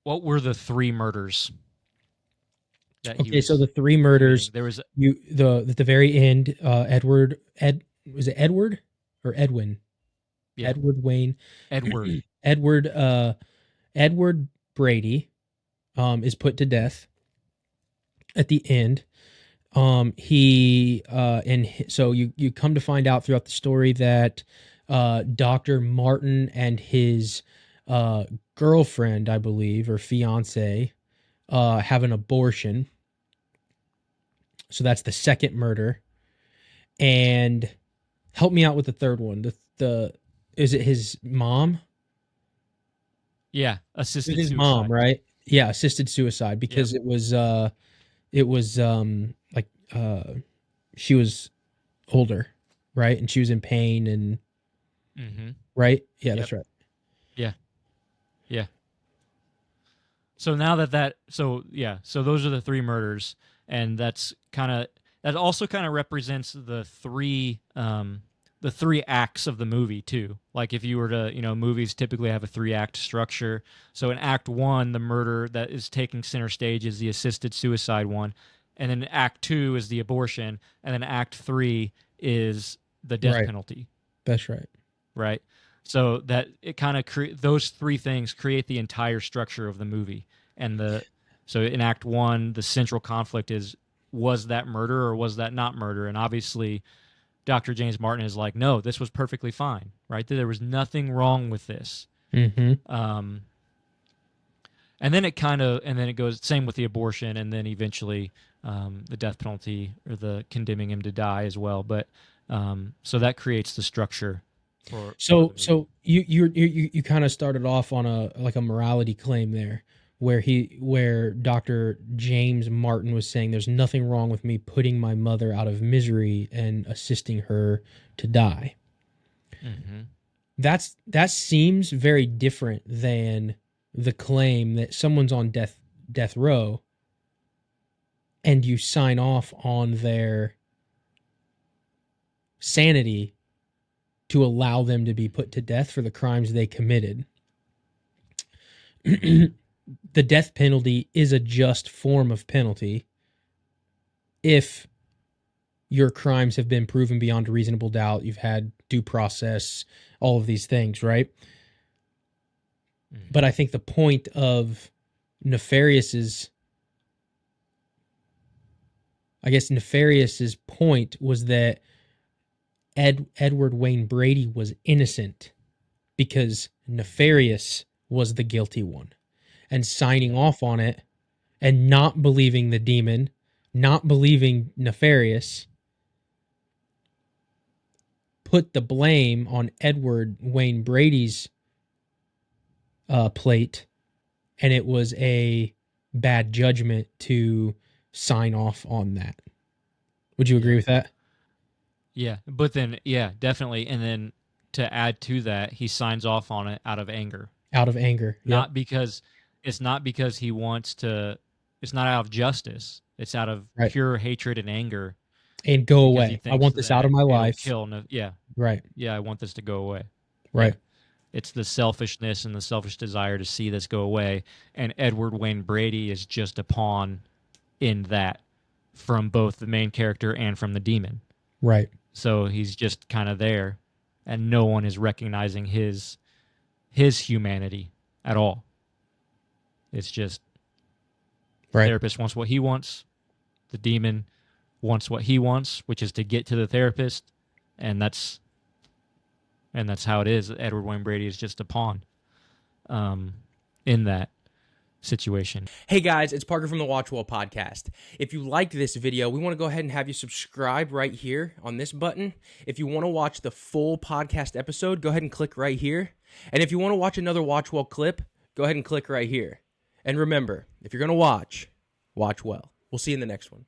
what were the three murders that he Okay, was so the three murders, committing? There was at the very end, was it Edward or Edwin? yeah, Edward Wayne, Edward. Edward, Edward Brady, is put to death at the end. So you come to find out throughout the story that Dr. Martin and his girlfriend, I believe, or fiance, have an abortion. So that's the second murder. And help me out with the third one. The is it his mom? Yeah, It assisted was his suicide. mom, right? Yeah, assisted suicide because Yep. it was like she was older, right? And she was in pain and Mm-hmm. right? Yeah, Yep. that's right. Yeah. Yeah. So now so those are the three murders, and that also kind of represents the three acts of the movie too. Like if you were to, movies typically have a 3-act structure. So in Act 1, the murder that is taking center stage is the assisted suicide one, and then Act 2 is the abortion, and then Act 3 is the death Right. penalty. That's right. Right. So that it kind of those three things create the entire structure of the movie. So in Act 1, the central conflict is, was that murder or was that not murder? And obviously Dr. James Martin is like, no, this was perfectly fine, right? There was nothing wrong with this. Mm-hmm. And then it goes same with the abortion, and then eventually the death penalty or the condemning him to die as well. But so that creates the structure. So you kind of started off on a morality claim there, where Dr. James Martin was saying there's nothing wrong with me putting my mother out of misery and assisting her to die. Mm-hmm. That seems very different than the claim that someone's on death row and you sign off on their sanity to allow them to be put to death for the crimes they committed. The death penalty is a just form of penalty if your crimes have been proven beyond a reasonable doubt, you've had due process, all of these things, right? Mm-hmm. But I think the point of Nefarious's point was that Edward Wayne Brady was innocent because Nefarious was the guilty one. And signing off on it and not believing the demon, not believing Nefarious, put the blame on Edward Wayne Brady's plate, and it was a bad judgment to sign off on that. Would you agree with that? Yeah, but then, yeah, definitely. And then to add to that, he signs off on it out of anger. Out of anger. Not because it's not because he wants to, it's not out of justice. It's out of pure hatred and anger. And go away. I want this out of my life. Yeah. Right. Yeah, I want this to go away. Right. Yeah. It's the selfishness and the selfish desire to see this go away. And Edward Wayne Brady is just a pawn in that from both the main character and from the demon. Right. So he's just kind of there, and no one is recognizing his humanity at all. It's just the therapist wants what he wants. The demon wants what he wants, which is to get to the therapist, and that's how it is. Edward Wayne Brady is just a pawn in that situation. Hey guys, it's Parker from the WatchWell Podcast. If you like this video, we want to go ahead and have you subscribe right here on this button. If you want to watch the full podcast episode, go ahead and click right here. And if you want to watch another WatchWell clip, go ahead and click right here. And remember, if you're going to watch well. We'll see you in the next one.